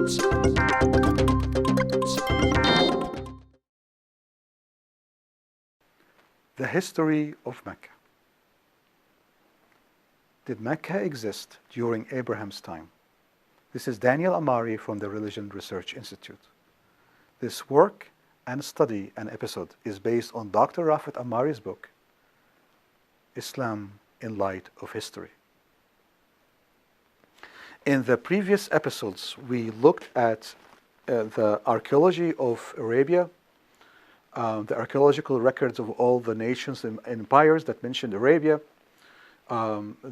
The history of Mecca. Did Mecca exist during Abraham's time? This is Daniel Amari from the Religion Research Institute. This work and study and episode is based on Dr. Rafat Amari's book, Islam in Light of History. In the previous episodes, we looked at the archaeology of Arabia, the archaeological records of all the nations and empires that mentioned Arabia. We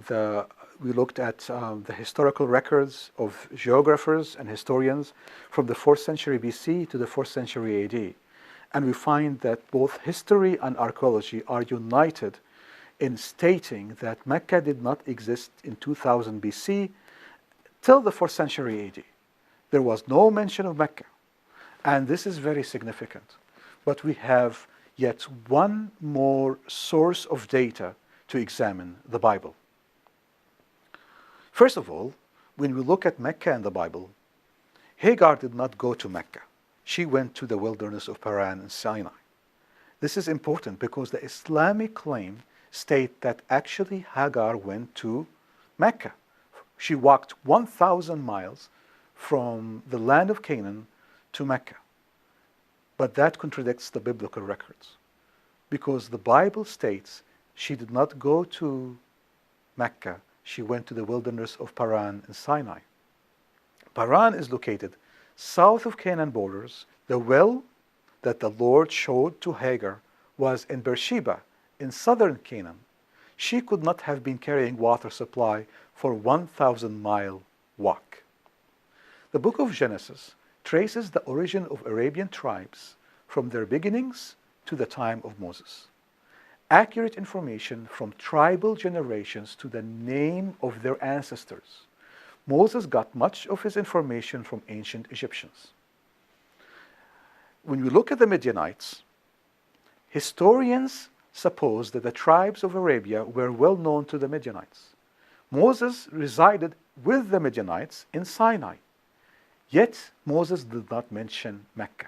looked at the historical records of geographers and historians from the 4th century BC to the 4th century AD. And we find that both history and archaeology are united in stating that Mecca did not exist in 2000 BC till the 4th century AD. There was no mention of Mecca. And this is very significant. But we have yet one more source of data to examine: the Bible. First of all, when we look at Mecca in the Bible, Hagar did not go to Mecca. She went to the wilderness of Paran and Sinai. This is important because the Islamic claim states that actually Hagar went to Mecca. She walked 1,000 miles from the land of Canaan to Mecca. But that contradicts the biblical records, because the Bible states she did not go to Mecca, she went to the wilderness of Paran and Sinai. Paran is located south of Canaan borders. The well that the Lord showed to Hagar was in Beersheba, in southern Canaan. She could not have been carrying water supply for 1,000-mile walk. The book of Genesis traces the origin of Arabian tribes from their beginnings to the time of Moses. Accurate information from tribal generations to the name of their ancestors. Moses got much of his information from ancient Egyptians. When we look at the Midianites, historians suppose that the tribes of Arabia were well known to the Midianites. Moses resided with the Midianites in Sinai. Yet Moses did not mention Mecca.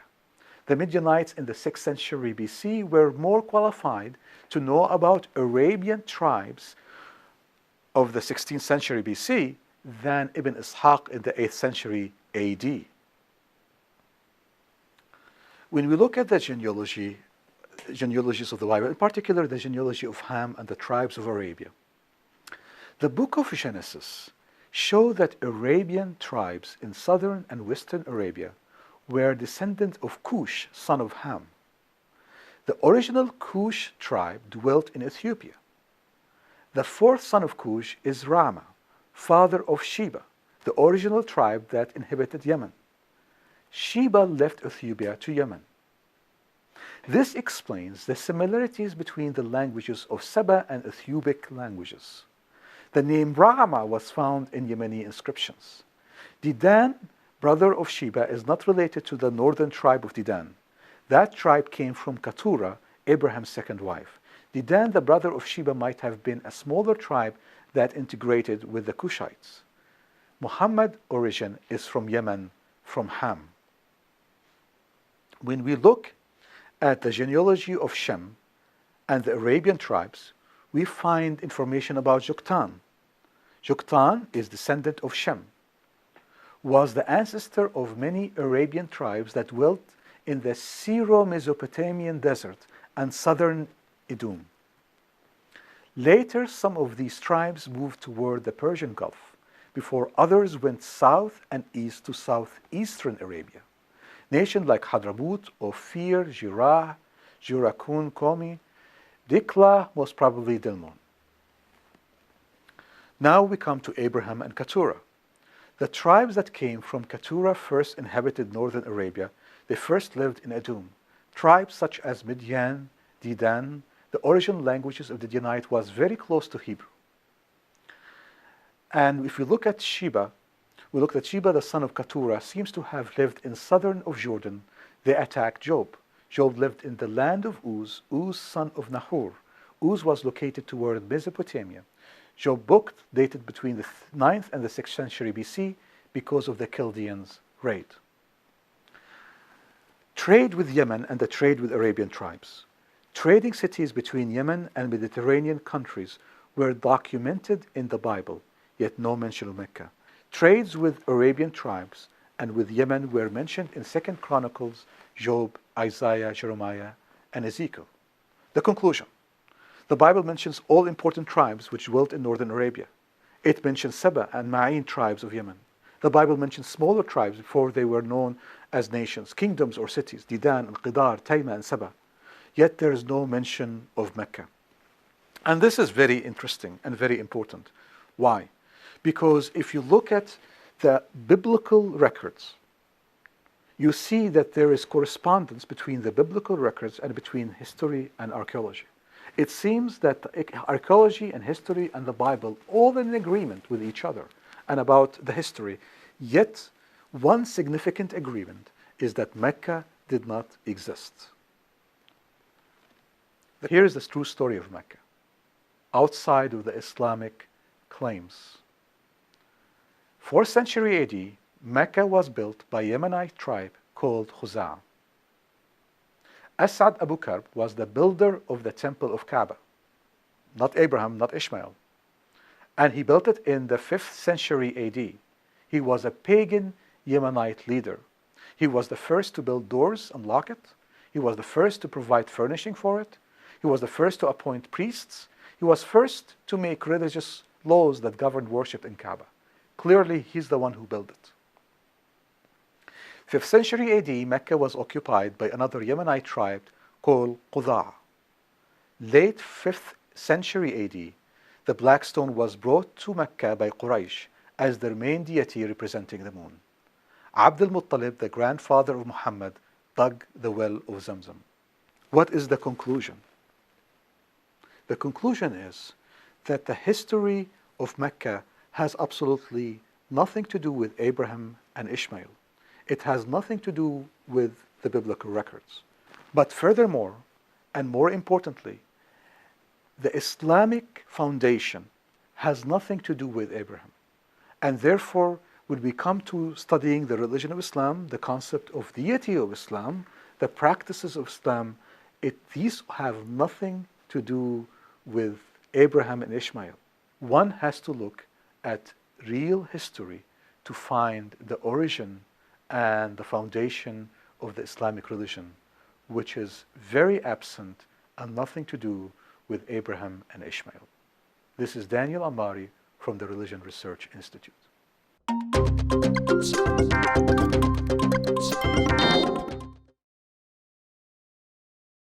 The Midianites in the 6th century BC were more qualified to know about Arabian tribes of the 16th century BC than Ibn Ishaq in the 8th century AD. When we look at the genealogies of the Bible, in particular the genealogy of Ham and the tribes of Arabia, the book of Genesis show that Arabian tribes in southern and western Arabia were descendants of Cush, son of Ham. The original Cush tribe dwelt in Ethiopia. The fourth son of Cush is Rama, father of Sheba, the original tribe that inhabited Yemen. Sheba left Ethiopia to Yemen. This explains the similarities between the languages of Saba and Ethiopic languages. The name Rama was found in Yemeni inscriptions. Dedan, brother of Sheba, is not related to the northern tribe of Dedan. That tribe came from Keturah, Abraham's second wife. Dedan, the brother of Sheba, might have been a smaller tribe that integrated with the Cushites. Muhammad's origin is from Yemen, from Ham. When we look at the genealogy of Shem and the Arabian tribes, we find information about Joktan. Joktan is descendant of Shem, was the ancestor of many Arabian tribes that dwelt in the Syro-Mesopotamian desert and southern Edom. Later, some of these tribes moved toward the Persian Gulf, before others went south and east to southeastern Arabia. Nations like Hadramaut, Ophir, Jirah, Jurakun, Komi, Dikla, most probably Dilmun. Now we come to Abraham and Keturah. The tribes that came from Keturah first inhabited northern Arabia. They first lived in Edom. Tribes such as Midian, Dedan, the original languages of the Midianite was very close to Hebrew. And if we look at Sheba, the son of Keturah, seems to have lived in southern of Jordan. They attacked Job. Job lived in the land of Uz, Uz son of Nahor. Uz was located toward Mesopotamia. Job's book dated between the 9th and the 6th century BC because of the Chaldeans raid. Trade with Yemen and the trade with Arabian tribes. Trading cities between Yemen and Mediterranean countries were documented in the Bible, yet no mention of Mecca. Trades with Arabian tribes and with Yemen were mentioned in 2nd Chronicles, Job, Isaiah, Jeremiah, and Ezekiel. The conclusion. The Bible mentions all important tribes which dwelt in northern Arabia. It mentions Saba and Ma'in tribes of Yemen. The Bible mentions smaller tribes before they were known as nations, kingdoms or cities, Didan, Al-Qidar, Tayma, and Saba. Yet there is no mention of Mecca. And this is very interesting and very important. Why? Because if you look at the biblical records, you see that there is correspondence between the biblical records and between history and archaeology. It seems that archaeology and history and the Bible all in agreement with each other and about the history. Yet, one significant agreement is that Mecca did not exist. Here is the true story of Mecca, outside of the Islamic claims. 4th century AD, Mecca was built by a Yemenite tribe called Khuza'a. As'ad Abu Karb was the builder of the temple of Kaaba, not Abraham, not Ishmael. And he built it in the 5th century AD. He was a pagan Yemenite leader. He was the first to build doors and lock it. He was the first to provide furnishing for it. He was the first to appoint priests. He was first to make religious laws that governed worship in Kaaba. Clearly, he's the one who built it. 5th century AD, Mecca was occupied by another Yemenite tribe called Qudaa. Late 5th century AD, the black stone was brought to Mecca by Quraysh as their main deity representing the moon. Abd al-Muttalib, the grandfather of Muhammad, dug the well of Zamzam. What is the conclusion? The conclusion is that the history of Mecca has absolutely nothing to do with Abraham and Ishmael. It has nothing to do with the biblical records. But furthermore, and more importantly, the Islamic foundation has nothing to do with Abraham. And therefore, when we come to studying the religion of Islam, the concept of deity of Islam, the practices of Islam, these have nothing to do with Abraham and Ishmael. One has to look at real history to find the origin and the foundation of the Islamic religion, which is very absent and nothing to do with Abraham and Ishmael. This is Daniel Amari from the Religion Research Institute.